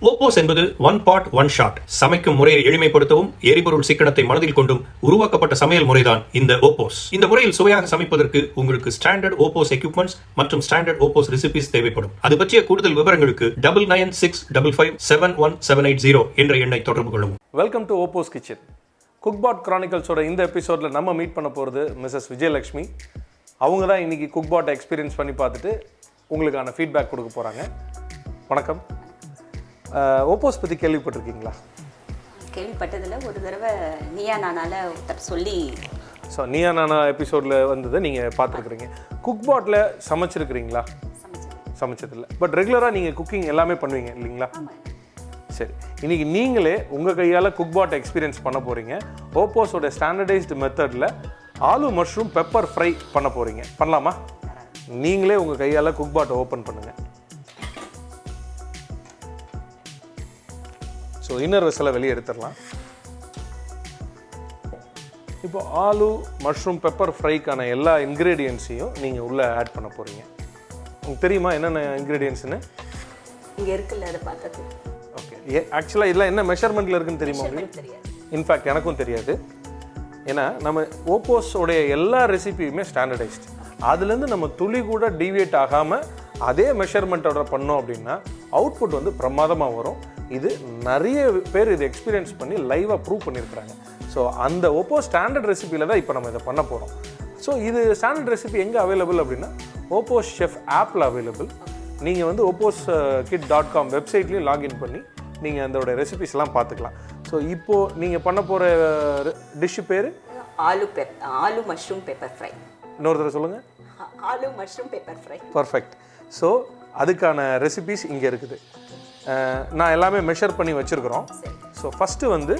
OPOS என்பது one pot one shot. சமைக்கும் முறையை எளிமைப்படுத்தவும் எரிபொருள் சிக்கனத்தை மனதில் கொண்டும் உருவாக்கப்பட்ட சமையல் முறைதான் இந்த OPOS. இந்த முறையில் சுவையாக சமைப்பதற்கு உங்களுக்கு ஸ்டாண்டர்ட் OPOS எக்யூப்மெண்ட்ஸ் மற்றும் ஸ்டாண்டர்ட் OPOS ரெசிபிஸ் தேவைப்படும். அது பற்றிய கூடுதல் விவரங்களுக்கு 9965557180 என்ற எண்ணை தொடர்பு கொள்ளவும். Welcome to OPOS kitchen. Cookpot கிரானிக்கல்ஸோட இந்த எபிசோடில் நம்ம மீட் பண்ண போகிறது Mrs.vijayalakshmi. அவங்க தான் இன்றைக்கி குக்பாட்டை எக்ஸ்பீரியன்ஸ் பண்ணி பார்த்துட்டு உங்களுக்கான ஃபீட்பேக் கொடுக்க போகிறாங்க. வணக்கம். OPOS பற்றி கேள்விப்பட்டிருக்கீங்களா? கேள்விப்பட்டதில் ஒரு தடவை நீயா நானால ஒருத்தர் சொல்லி நீயா நானா எபிசோடில் வந்ததை நீங்கள் பார்த்துருக்குறீங்க. குக்பாட்டில் சமைச்சிருக்கிறீங்களா? சமைச்சதில்லை. பட் ரெகுலராக நீங்கள் குக்கிங் எல்லாமே பண்ணுவீங்க இல்லைங்களா? சரி, இன்றைக்கி நீங்களே உங்கள் கையால் குக்பாட்டை எக்ஸ்பீரியன்ஸ் பண்ண போகிறீங்க. OPOSோட ஸ்டாண்டர்டைஸ்டு மெத்தடில் ஆலு மஷ்ரூம் பெப்பர் ஃப்ரை பண்ண போகிறீங்க. பண்ணலாமா? நீங்களே உங்கள் கையால் குக்பாட்டை ஓப்பன் பண்ணுங்கள். ஸோ இன்னர் வெசலை வெளியே எடுத்துடலாம். இப்போ ஆலு மஷ்ரூம் பெப்பர் ஃப்ரைக்கான எல்லா இன்க்ரீடியன்ஸையும் நீங்கள் உள்ளே ஆட் பண்ண போகிறீங்க. உங்களுக்கு தெரியுமா என்னென்ன இன்க்ரீடியன்ட்ஸ்னு? இங்கே இருக்குல்ல, அதை பார்த்தது. ஓகே, ஆக்சுவலாக இதெல்லாம் என்ன மெஷர்மெண்ட்டில் இருக்குன்னு தெரியுமா உங்களுக்கு? இன்ஃபேக்ட் எனக்கும் தெரியாது. ஏன்னா நம்ம ஓப்போஸோடைய எல்லா ரெசிபியுமே ஸ்டாண்டர்டைஸ்டு. அதுலேருந்து நம்ம துளி கூட டீவியேட் ஆகாமல் அதே மெஷர்மெண்ட்டோட பண்ணோம் அப்படின்னா அவுட்புட் வந்து பிரமாதமாக வரும். இது நிறைய பேர் இது எக்ஸ்பீரியன்ஸ் பண்ணி லைவாக ப்ரூவ் பண்ணியிருக்கிறாங்க. ஸோ அந்த OPOS ஸ்டாண்டர்ட் ரெசிபியில் தான் இப்போ நம்ம இதை பண்ண போகிறோம். ஸோ இது ஸ்டாண்டர்ட் ரெசிபி எங்கே அவைலபிள் அப்படின்னா OPOS ஷெஃப் ஆப்பில் அவைலபிள். நீங்கள் வந்து oposkit.com வெப்சைட்லேயும் லாகின் பண்ணி நீங்கள் அதோட ரெசிபிஸ்லாம் பார்த்துக்கலாம். ஸோ இப்போது நீங்கள் பண்ண போகிற டிஷ்ஷு பேர் ஆலு மஷ்ரூம் பெப்பர் ஃப்ரை. இன்னொரு தடவை சொல்லுங்கள். Aloo mushroom pepper fry. Perfect. So அதுக்கான ரெசிபிஸ் இங்கே இருக்குது. நான் எல்லாமே மெஷர் பண்ணி வச்சுருக்குறோம். ஸோ ஃபஸ்ட்டு வந்து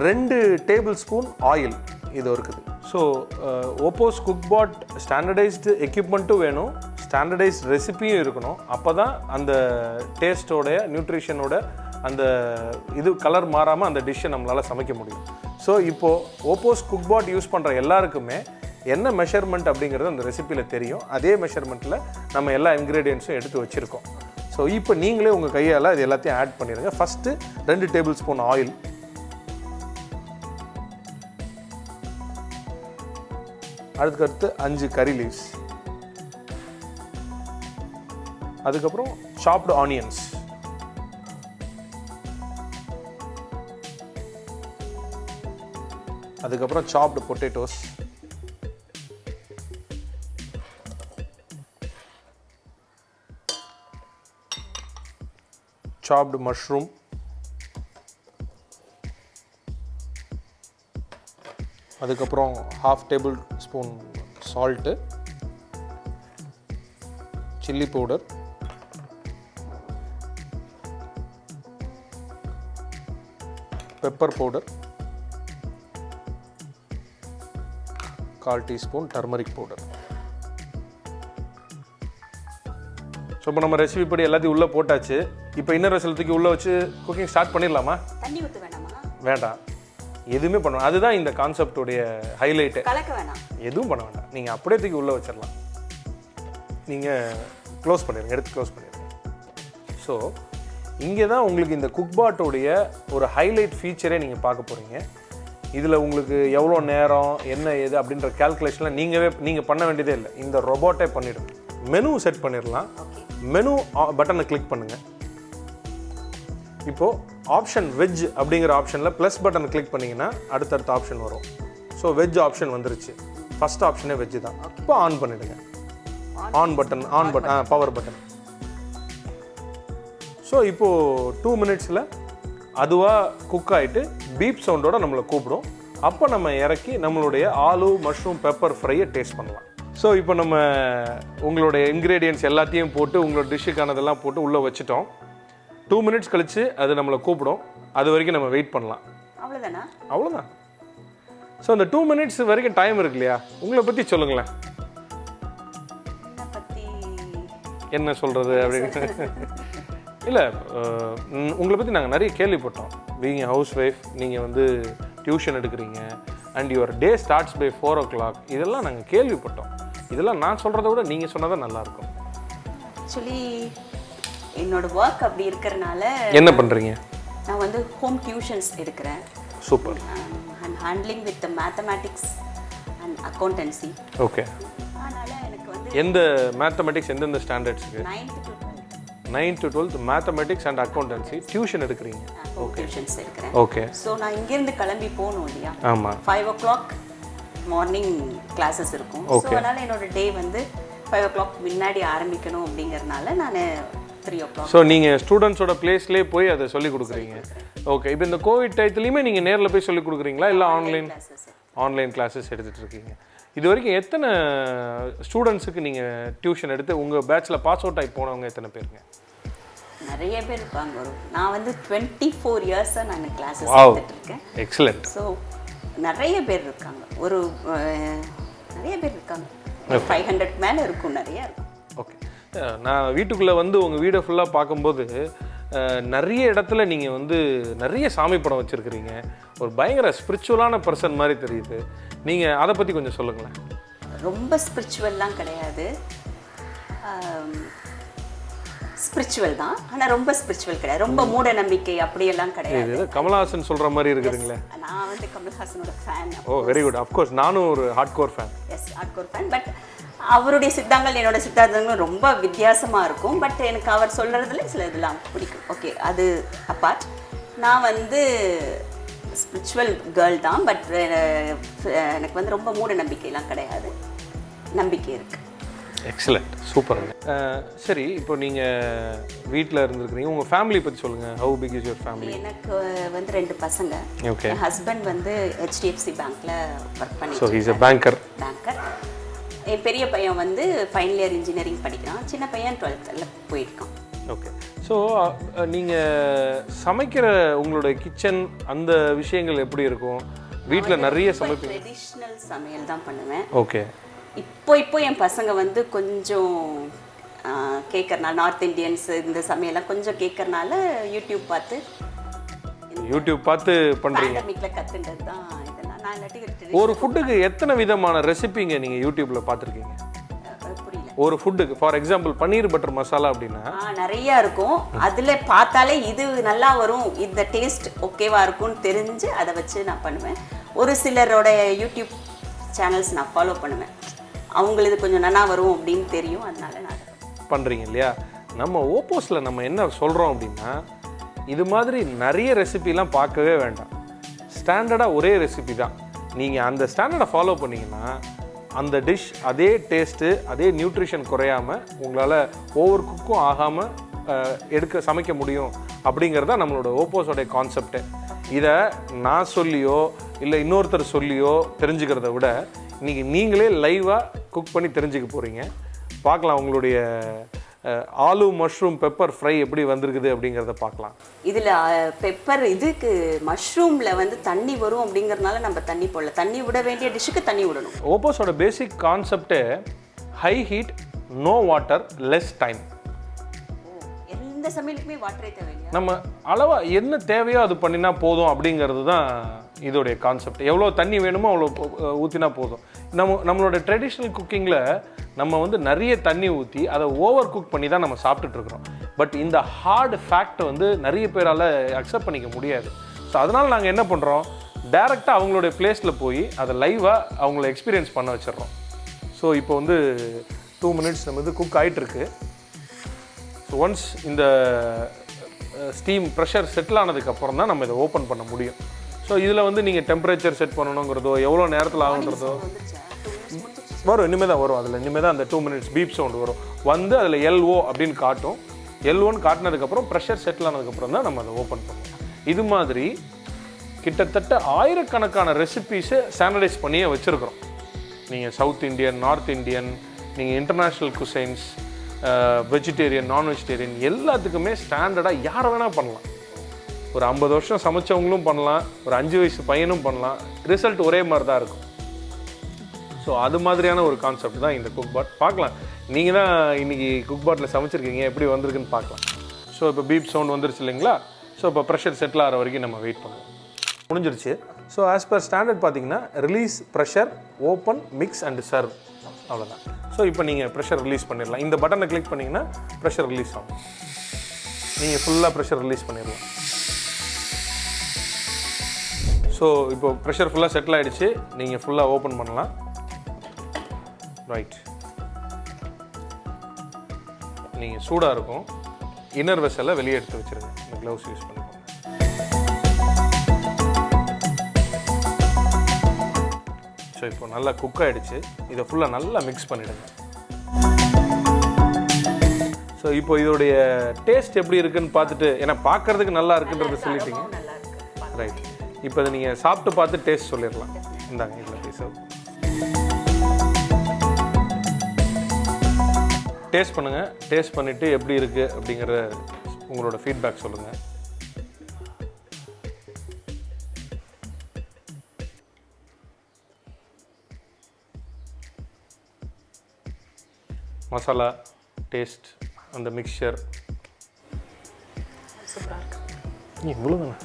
2 டேபிள் ஸ்பூன் ஆயில் இது இருக்குது. ஸோ OPOS குக்பாட் ஸ்டாண்டர்டைஸ்டு எக்யூப்மெண்ட்டும் வேணும், ஸ்டாண்டர்டைஸ்ட் ரெசிபியும் இருக்கணும். அப்போ தான் அந்த டேஸ்ட்டோடைய நியூட்ரிஷனோட அந்த இது கலர் மாறாமல் அந்த டிஷ்ஷை நம்மளால் சமைக்க முடியும். ஸோ இப்போது OPOS குக்பாட் யூஸ் பண்ணுற எல்லாருக்குமே என்ன மெஷர்மெண்ட் அப்படிங்கிறது அந்த ரெசிப்பியில் தெரியும். அதே மெஷர்மெண்ட்டில் நம்ம எல்லா இன்க்ரீடியன்ஸும் எடுத்து வச்சுருக்கோம். ஸோ இப்போ நீங்களே உங்கள் கையால் இது எல்லாத்தையும் ஆட் பண்ணிடுங்க. ஃபஸ்ட்டு 2 டேபிள் ஸ்பூன் ஆயில், அதுக்கடுத்து 5 கறி லீவ்ஸ், அதுக்கப்புறம் சாப்டு ஆனியன்ஸ், அதுக்கப்புறம் சாப்டு பொட்டேட்டோஸ், சாப்டு மஷ்ரூம், அதுக்கப்புறம் 1/2 table spoon salt, chilli powder, pepper powder, 1/4 teaspoon turmeric powder. So இப்போ நம்ம ரெசிபி படி எல்லாத்தையும் உள்ளே போட்டாச்சு. இப்போ இன்னர் வெசல் தூக்கி உள்ளே வச்சு குக்கிங் ஸ்டார்ட் பண்ணிடலாமா? தண்ணி ஊற்ற வேணாமா? வேண்டாம், எதுவுமே பண்ணணும். அதுதான் இந்த கான்செப்டோடைய ஹைலைட்டு. கலக்க வேணாம், எதுவும் பண்ண வேண்டாம். நீங்கள் அப்படியே தூக்கி உள்ளே வச்சிடலாம். நீங்கள் க்ளோஸ் பண்ணிடுங்க, எடுத்து க்ளோஸ் பண்ணிடுங்க. ஸோ இங்கே தான் உங்களுக்கு இந்த குக்பாட்டோடைய ஒரு ஹைலைட் ஃபீச்சரே நீங்கள் பார்க்க போகிறீங்க. இதில் உங்களுக்கு எவ்வளோ நேரம் என்ன ஏது அப்படின்ற கேல்குலேஷனில் நீங்கள் பண்ண வேண்டியதே இல்லை. இந்த ரொபோட்டே பண்ணிவிடுங்க. மெனு செட் பண்ணிடலாம். மெனு பட்டனை கிளிக் பண்ணுங்கள். இப்போது ஆப்ஷன் வெஜ் அப்படிங்கிற ஆப்ஷனில் ப்ளஸ் பட்டனை கிளிக் பண்ணிங்கன்னா அடுத்தடுத்த ஆப்ஷன் வரும். ஸோ வெஜ் ஆப்ஷன் வந்துருச்சு. ஃபஸ்ட் ஆப்ஷனே வெஜ் தான். இப்போ ஆன் பண்ணிவிடுங்க. Power button. ஸோ இப்போது 2 மினிட்ஸில் அதுவாக குக் ஆகிட்டு பீப் சவுண்டோட நம்மளை கூப்பிடும். அப்போ நம்ம இறக்கி நம்மளுடைய ஆலு மஷ்ரூம் பெப்பர் ஃப்ரையை டேஸ்ட் பண்ணலாம். ஸோ இப்போ நம்ம உங்களுடைய இன்க்ரீடியன்ட்ஸ் எல்லாத்தையும் போட்டு உங்களோட டிஷ்ஷுக்கானதெல்லாம் போட்டு உள்ளே வச்சுட்டோம். 2 மினிட்ஸ் கழித்து அது நம்மளை கூப்பிடும். அது வரைக்கும் நம்ம வெயிட் பண்ணலாம். அவ்வளோதானா? அவ்வளோதான். ஸோ அந்த 2 மினிட்ஸ் வரைக்கும் டைம் இருக்கு இல்லையா? உங்களை பற்றி சொல்லுங்களேன். என்ன சொல்கிறது அப்படின்னு இல்லை, உங்களை பற்றி நாங்கள் நிறைய கேள்விப்பட்டோம். பீயிங் ஹவுஸ் ஒய்ஃப், நீங்கள் வந்து டியூஷன் எடுக்கிறீங்க and your day starts by 4 o'clock. இதெல்லாம் நாங்கள் கேள்விப்பட்டோம். இதெல்லாம் நான் சொல்கிறத விட நீங்கள் சொன்னால் தான் நல்லாயிருக்கும். ஆக்சுவலி என்னோட ஒர்க் அப்படி இருக்கிறனால என்ன பண்ணுறீங்க? நான் வந்து ஹோம் டியூஷன்ஸ் எடுக்கிறேன். Super. And handling with mathematics and accountancy. Okay. அதனால எனக்கு வந்து எந்த மேத்தமெட்டிக்ஸ் எந்தெந்த ஸ்டாண்டர்ட்ஸுக்கு? 9th to 12th mathematics and accountancy tuition எடுக்கிறீங்க. ஓகே, டியூஷன்ஸ் எடுக்கிறேன். ஓகே. ஸோ நான் இங்கேருந்து கிளம்பி போகணும் இல்லையா? ஆமாம். 5 o'clock மார்னிங் கிளாஸஸ் இருக்கும். ஸோ அதனால் என்னோட டே வந்து 5 o'clock முன்னாடி ஆரம்பிக்கணும் அப்படிங்கிறதுனால நான் 3 o'clock. ஸோ நீங்கள் ஸ்டூடெண்ட்ஸோட பிளேஸ்லேயே போய் அதை சொல்லிக் கொடுக்குறீங்க. ஓகே. இப்போ இந்த கோவிட் டயத்துலையுமே நீங்கள் நேரில் போய் சொல்லிக் கொடுக்குறீங்களா இல்லை ஆன்லைன் கிளாஸஸ் எடுத்துகிட்டு இருக்கீங்க? இது வரைக்கும் எத்தனை ஸ்டூடெண்ட்ஸுக்கு நீங்கள் டியூஷன் எடுத்து உங்கள் பேட்சில் பாஸ் அவுட் ஆகி போனவங்க எத்தனை பேருங்க? நிறைய பேர் இருப்பாங்க. நான் வந்து 24 இயர்ஸாக நான் கிளாஸஸ் எடுத்துட்டு இருக்கேன். எக்ஸலண்ட். ஸோ நிறைய பேர் இருக்காங்க. நிறைய பேர் இருக்காங்க. 500 மேலே இருக்கும், நிறைய இருக்கும். ஓகே. நான் வீட்டுக்குள்ளே வந்து உங்கள் வீடை ஃபுல்லாக பார்க்கும்போது நிறைய இடத்துல நீங்கள் வந்து நிறைய சாமி படம் வச்சுருக்கிறீங்க. ஒரு பயங்கர ஸ்பிரிச்சுவலான பர்சன் மாதிரி தெரியுது. நீங்கள் அதை பற்றி கொஞ்சம் சொல்லுங்களேன். ரொம்ப ஸ்பிரிச்சுவல்லாம் கிடையாது, ஸ்பிரிச்சுவல் தான். ஆனால் ரொம்ப ஸ்பிரிச்சுவல் கிடையாது, ரொம்ப மூட நம்பிக்கை அப்படியெல்லாம் கிடையாது. கமல்ஹாசன் சொல்கிற மாதிரி இருக்குதுங்களே. நான் வந்து கமல்ஹாசனோட fan. Oh, very good. Of course நானும் ஒரு hardcore fan. Yes, hardcore fan. But அவருடைய சித்தாங்கள் என்னோட சித்தாந்தங்களும் ரொம்ப வித்தியாசமாக இருக்கும். பட் எனக்கு அவர் சொல்கிறதுல சில இதெல்லாம் பிடிக்கும். ஓகே, அது அப்பார்ட். நான் வந்து ஸ்பிரிச்சுவல் கேர்ள் தான். பட் எனக்கு வந்து ரொம்ப மூட நம்பிக்கையெல்லாம் கிடையாது, நம்பிக்கை இருக்குது. எக்ஸலண்ட், சூப்பருங்க. சரி, இப்போ நீங்கள் வீட்டில் இருந்துருக்கிறீங்க, உங்கள் ஃபேமிலி பற்றி சொல்லுங்கள். How big is your family? எனக்கு வந்து 2 பசங்க. ஓகே. என் ஹஸ்பண்ட் வந்து HDFC பேங்க்கில் ஒர்க் பண்ணி. So he's a banker. என் பெரிய பையன் வந்து ஃபைனல் இயர் இன்ஜினியரிங் படிக்கிறான். சின்ன பையன் 12th போயிருக்கான். ஓகே. ஸோ நீங்கள் சமைக்கிற உங்களுடைய கிச்சன் அந்த விஷயங்கள் எப்படி இருக்கும்? வீட்டில் நிறைய சமைப்பீங்க? ட்ரெடிஷ்னல் சமையல் தான் பண்ணுவேன். ஓகே. இப்போ என் பசங்க வந்து கொஞ்சம் கேட்கறனால, நார்த் இந்தியன்ஸ் இந்த சமையலாம் கொஞ்சம் கேட்கறனால யூடியூப் பார்த்து பண்ணுறீங்க. பேண்டமிக்கில் கற்றுண்டது தான் இதெல்லாம். நான் இல்லாட்டி ஒரு ஃபுட்டுக்கு எத்தனை விதமான ரெசிபிங்க நீங்கள் யூடியூப்பில் பார்த்துருக்கீங்க? புரியல. ஒரு ஃபுட்டுக்கு for example paneer butter masala அப்படின்னா நிறையா இருக்கும். அதில் பார்த்தாலே இது நல்லா வரும், இந்த டேஸ்ட் ஓகேவா இருக்கும்னு தெரிஞ்சு அதை வச்சு நான் பண்ணுவேன். ஒரு சிலரோட யூடியூப் சேனல்ஸ் நான் ஃபாலோ பண்ணுவேன். அவங்களுக்கு கொஞ்சம் நல்லா வரும் அப்படின்னு தெரியும், அதனால நான் பண்ணுறீங்க இல்லையா? நம்ம ஓப்போஸில் நம்ம என்ன சொல்கிறோம் அப்படின்னா, இது மாதிரி நிறைய ரெசிபிலாம் பார்க்கவே வேண்டாம். ஸ்டாண்டர்டாக ஒரே ரெசிபி தான். நீங்கள் அந்த ஸ்டாண்டர்டை ஃபாலோ பண்ணிங்கன்னா அந்த டிஷ் அதே டேஸ்ட்டு, அதே நியூட்ரிஷன் குறையாமல் உங்களால் ஓவர் குக்கும் ஆகாமல் சமைக்க முடியும். அப்படிங்கிறத நம்மளோட ஓப்போஸோடைய கான்செப்டு. இதை நான் சொல்லியோ இல்லை இன்னொருத்தர் சொல்லியோ தெரிஞ்சுக்கிறத விட இன்றைக்கி நீங்களே லைவாக குக் பண்ணி தெரிஞ்சுக்க போகிறீங்க. பார்க்கலாம் உங்களுடைய ஆலு மஷ்ரூம் பெப்பர் ஃப்ரை எப்படி வந்திருக்குது அப்படிங்கிறத பார்க்கலாம். இதில் பெப்பர் இதுக்கு மஷ்ரூமில் வந்து தண்ணி வரும் அப்படிங்கிறதுனால நம்ம தண்ணி போடல. தண்ணி விட வேண்டிய டிஷ்ஷுக்கு தண்ணி விடணும். ஓப்போஸோட பேசிக் கான்செப்டே high heat, no water, less time. எந்த சமையலுக்குமே வாட்டரே தேவையில்லை. நம்ம அளவாக என்ன தேவையோ அது பண்ணினா போதும் அப்படிங்கிறது தான் இதோடைய கான்செப்ட். எவ்வளோ தண்ணி வேணுமோ அவ்வளோ ஊற்றினா போதும். நம்மளோட ட்ரெடிஷ்னல் குக்கிங்கில் நம்ம வந்து நிறைய தண்ணி ஊற்றி அதை ஓவர் குக் பண்ணி தான் நம்ம சாப்பிட்டுட்ருக்குறோம். பட் இந்த ஹார்டு ஃபேக்டை வந்து நிறைய பேரால் அக்செப்ட் பண்ணிக்க முடியாது. ஸோ அதனால் நாங்கள் என்ன பண்ணுறோம், டைரெக்டாக அவங்களுடைய பிளேஸில் போய் அதை லைவாக அவங்கள எக்ஸ்பீரியன்ஸ் பண்ண வச்சிடறோம். ஸோ இப்போ வந்து 2 minutes நம்ம இது குக் ஆகிட்டுருக்கு. ஸோ ஒன்ஸ் இந்த ஸ்டீம் ப்ரெஷர் செட்டில் ஆனதுக்கப்புறம் தான் நம்ம இதை ஓப்பன் பண்ண முடியும். ஸோ இதில் வந்து நீங்கள் டெம்பரேச்சர் செட் பண்ணணுங்கிறதோ எவ்வளோ நேரத்தில் ஆகுன்றதோ வரும். இனிமேல் தான் வரும். அதில் இனிமேல் தான் அந்த 2 minutes பீப் சவுண்ட் வரும். வந்து அதில் LO அப்படின்னு காட்டும். LOன்னு காட்டினதுக்கப்புறம் ப்ரெஷர் செட்டில் ஆனதுக்கப்புறம் தான் நம்ம அதை ஓப்பன் பண்ணுவோம். இது மாதிரி கிட்டத்தட்ட ஆயிரக்கணக்கான ரெசிபீஸை ஸ்டாண்டர்டைஸ் பண்ணியே வச்சுருக்கிறோம். நீங்கள் சவுத் இண்டியன், நார்த் இண்டியன், நீங்கள் இன்டர்நேஷ்னல் குசைன்ஸ், வெஜிடேரியன், நான் வெஜிடேரியன் எல்லாத்துக்குமே ஸ்டாண்டர்டாக யாரை வேணால் பண்ணலாம். ஒரு 50 வருஷம் சமைச்சவங்களும் பண்ணலாம், ஒரு 5 வயசு பையனும் பண்ணலாம். ரிசல்ட் ஒரே மாதிரி தான் இருக்கும். ஸோ அது மாதிரியான ஒரு கான்செப்ட் தான் இந்த குக் பாட். பார்க்கலாம், நீங்கள் தான் இன்றைக்கி குக் பாட்டில் சமைச்சிருக்கீங்க, எப்படி வந்திருக்குன்னு பார்க்கலாம். ஸோ இப்போ பீப் சவுண்ட் வந்துருச்சு இல்லைங்களா? ஸோ இப்போ ப்ரெஷர் செட்டில் ஆகிற வரைக்கும் நம்ம வெயிட் பண்ணுவோம். முடிஞ்சிருச்சு. ஸோ ஆஸ் பர் ஸ்டாண்டர்ட் பார்த்தீங்கன்னா release, pressure, open, mix and serve, அவ்வளோதான். ஸோ இப்போ நீங்கள் ப்ரெஷர் ரிலீஸ் பண்ணிடலாம். இந்த பட்டனை கிளிக் பண்ணிங்கன்னா ப்ரெஷர் ரிலீஸ் ஆகும். நீங்கள் ஃபுல்லாக ப்ரெஷர் ரிலீஸ் பண்ணிடலாம். ஸோ இப்போ ப்ரெஷர் ஃபுல்லாக செட்டில் ஆகிடுச்சு. நீங்கள் ஃபுல்லாக ஓப்பன் பண்ணலாம். ரைட், நீங்கள் சூடாக இருக்கும். இன்னர் வெசலை வெளியே எடுத்து வச்சுருங்க. இந்த க்ளவுஸ் யூஸ் பண்ணிக்கோங்க. ஸோ இப்போ நல்லா குக் ஆகிடுச்சு. இதை ஃபுல்லாக நல்லா மிக்ஸ் பண்ணிவிடுங்க. ஸோ இப்போ இதோடைய டேஸ்ட் எப்படி இருக்குன்னு பார்த்துட்டு, ஏன்னா பார்க்குறதுக்கு நல்லா இருக்குன்றது சொல்லிட்டீங்க. ரைட், இப்போ இதை நீங்கள் சாப்பிட்டு பார்த்து டேஸ்ட் சொல்லிடலாம். இந்தாங்க, இதில் போய் டேஸ்ட் பண்ணுங்கள். டேஸ்ட் பண்ணிவிட்டு எப்படி இருக்குது அப்படிங்கிற உங்களோட ஃபீட்பேக் சொல்லுங்கள். மசாலா டேஸ்ட், அந்த மிக்சர் இவ்வளோதானே?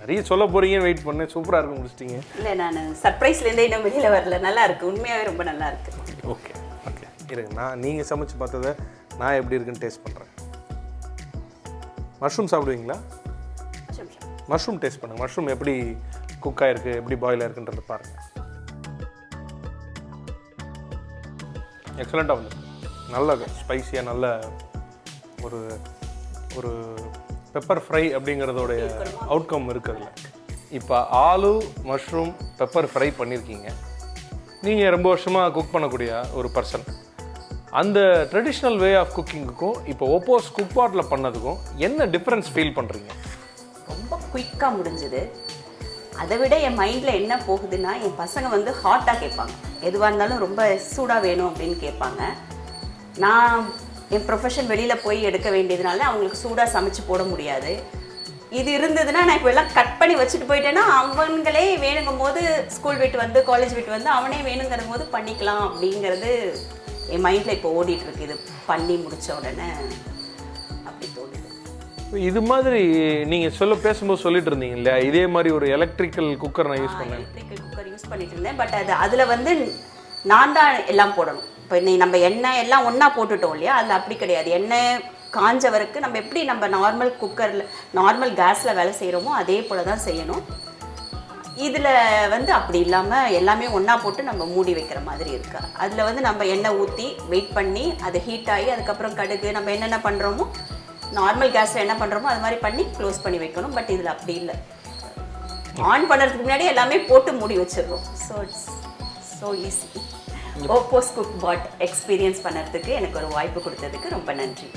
நிறைய சொல்ல போகிறீங்கன்னு வெயிட் பண்ணேன். சூப்பராக இருக்கும், முடிச்சிட்டிங்க. இல்லை, நான் சர்ப்ரைஸ்லேருந்தே இன்னும் வெளியில் வரல. நல்லா இருக்குது, உண்மையாகவே ரொம்ப நல்லா இருக்குது. ஓகே ஓகே, இருங்க, நீங்கள் சமைச்சு பார்த்ததை நான் எப்படி இருக்குன்னு டேஸ்ட் பண்ணுறேன். மஷ்ரூம் சாப்பிடுவீங்களா? மஷ்ரூம் டேஸ்ட் பண்ணுங்கள். மஷ்ரூம் எப்படி குக் ஆகிருக்கு, எப்படி பாயில் ஆகிருக்குன்றத பாருங்கள். எக்ஸலண்ட்டாக வந்து நல்ல ஸ்பைஸியாக நல்ல ஒரு ஒரு பெப்பர் ஃப்ரை அப்படிங்கிறதோடைய அவுட்கம் இருக்குதுல்ல. இப்போ ஆலு மஷ்ரூம் பெப்பர் ஃப்ரை பண்ணியிருக்கீங்க. நீங்கள் ரொம்ப வருஷமாக குக் பண்ணக்கூடிய ஒரு பர்சன். அந்த ட்ரெடிஷ்னல் வே ஆஃப் குக்கிங்குக்கும் இப்போ ஓப்போஸ் குக் பாட்டில் பண்ணதுக்கும் என்ன டிஃப்ரென்ஸ் ஃபீல் பண்ணுறீங்க? ரொம்ப குயிக்காக முடிஞ்சுது. அதை விட என் மைண்டில் என்ன போகுதுன்னா, என் பசங்க வந்து ஹாட்டாக கேட்பாங்க. எதுவாக இருந்தாலும் ரொம்ப சூடாக வேணும் அப்படின்னு கேட்பாங்க. நான் என் ப்ரொஃபஷன் வெளியில் போய் எடுக்க வேண்டியதுனால அவங்களுக்கு சூடாக சமைச்சு போட முடியாது. இது இருந்ததுன்னா நான் இப்போ எல்லாம் கட் பண்ணி வச்சுட்டு போயிட்டேன்னா அவங்களே வேணுங்கும் போது ஸ்கூல் விட்டு வந்து காலேஜ் விட்டு வந்து அவனே வேணுங்கிற போது பண்ணிக்கலாம் அப்படிங்கிறது என் மைண்டில் இப்போ ஓடிட்டுருக்கு. இது பண்ணி முடித்த உடனே அப்படி தோணுது. இது மாதிரி நீங்கள் பேசும்போது சொல்லிட்டு இருந்தீங்க இல்லையா, இதே மாதிரி ஒரு எலக்ட்ரிக்கல் குக்கர் நான் யூஸ் பண்ணேன். எலக்ட்ரிக்கல் குக்கர் யூஸ் பண்ணிட்டு இருந்தேன். பட் அதில் வந்து நான் தான் எல்லாம் போடணும். இப்போ நம்ம எண்ணெய் எல்லாம் ஒன்றா போட்டுட்டோம் இல்லையா, அதில் அப்படி கிடையாது. எண்ணெய் காஞ்சவருக்கு நம்ம எப்படி நம்ம நார்மல் குக்கரில் நார்மல் கேஸில் வேலை செய்கிறோமோ அதே போல் தான் செய்யணும். இதில் வந்து அப்படி இல்லாமல் எல்லாமே ஒன்றா போட்டு நம்ம மூடி வைக்கிற மாதிரி இருக்கா. அதில் வந்து நம்ம எண்ணெய் ஊற்றி வெயிட் பண்ணி அது ஹீட் ஆகி அதுக்கப்புறம் கடுகு நம்ம என்னென்ன பண்ணுறோமோ நார்மல் கேஸில் என்ன பண்ணுறோமோ அது மாதிரி பண்ணி க்ளோஸ் பண்ணி வைக்கணும். பட் இதில் அப்படி இல்லை. ஆன் பண்ணுறதுக்கு முன்னாடி எல்லாமே போட்டு மூடி வச்சிடுறோம். So it's so easy. OPOS cook pot experience பண்ணுறதுக்கு எனக்கு ஒரு வாய்ப்பு கொடுத்ததுக்கு ரொம்ப நன்றி.